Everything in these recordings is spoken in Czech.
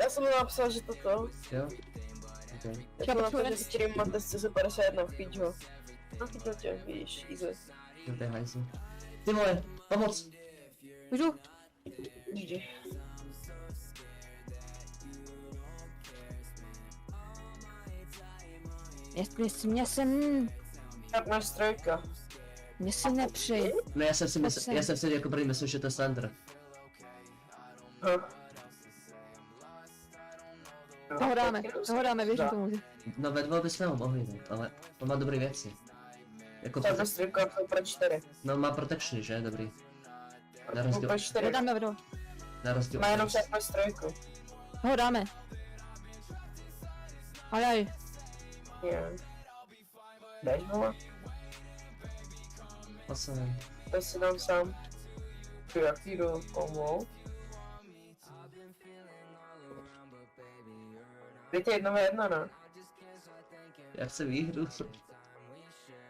Já jsem mu napsal, že toto. Jo? Okay. Já jsem napsal, že stream máte 151 v píčo. No chytil tě, vidíš, easy. Jo, to je hajzl. Ty vole, pomoc! Můžu? GG. Jestli Tak máš strojka. mě se nepřij. No já jsem si jako první myslel, že to je Sandra. Toho dáme, věřím tomu. No ve dvou bychom ho mohli, ne? Ale on má dobré věci. Jako tak to strojka pro 4. No má protection, že? Dobrý. Na rozdíl. Pro 4. Dáme vedou. Na rozdíl. Má jenom však máš strojku. Ho dáme. Ajaj. Jo. Dáš ho? Osem. To si dám sám. Jak jdu komou. Teď je 1v1, no. Já chci výhru.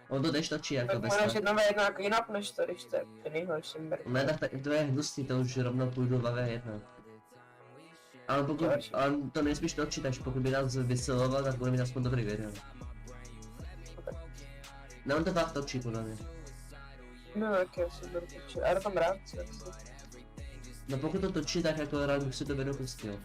On to jdeš točí jako bez tak. Tak máš 1v1 jako jinak než to, když to je nejhorší brk. Ne, tak to je hnusný, to už rovnou půjdu 2v1. Ale pokud, ale to nejspíš točit, takže pokud by nás vysiloval, tak bude mít aspoň dobrý video. No on to fakt točí podle mě. No tak já si budu točit, a já tam rád si. No pokud to točí, tak jako rád bych si to video pustil.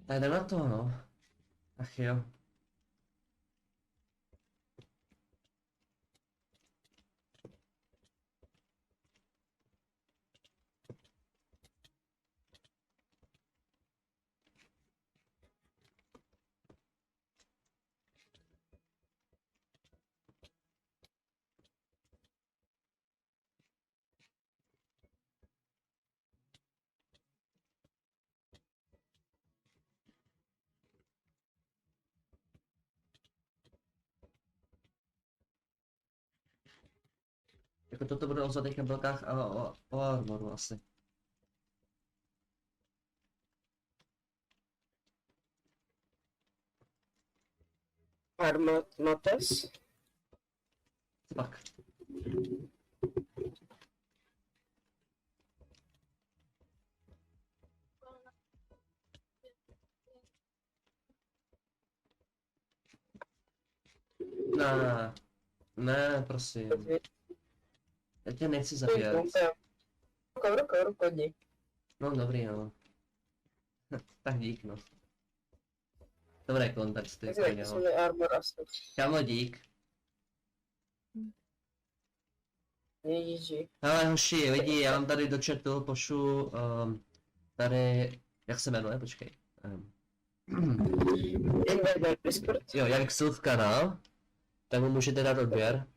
Tak jdem na to, no. Ach jo. Jako toto bude o zlatých kabelkách a o armoru asi. Armates? Pak. Ne, ne, prosím. Já tě nechci zabíjet. Ruko, jdi. No dobrý, no. Tak dík, no. Dobré kontexty, Tak stejně, no. jsme armor asi. Kámo, dík. Ježíši. Hele hoši, lidi, já vám tady do chatu pošlu tady, jak se jmenuje, počkej. Invader Discord. Jo, jak Silv kanál, tak mu můžete dát odběr.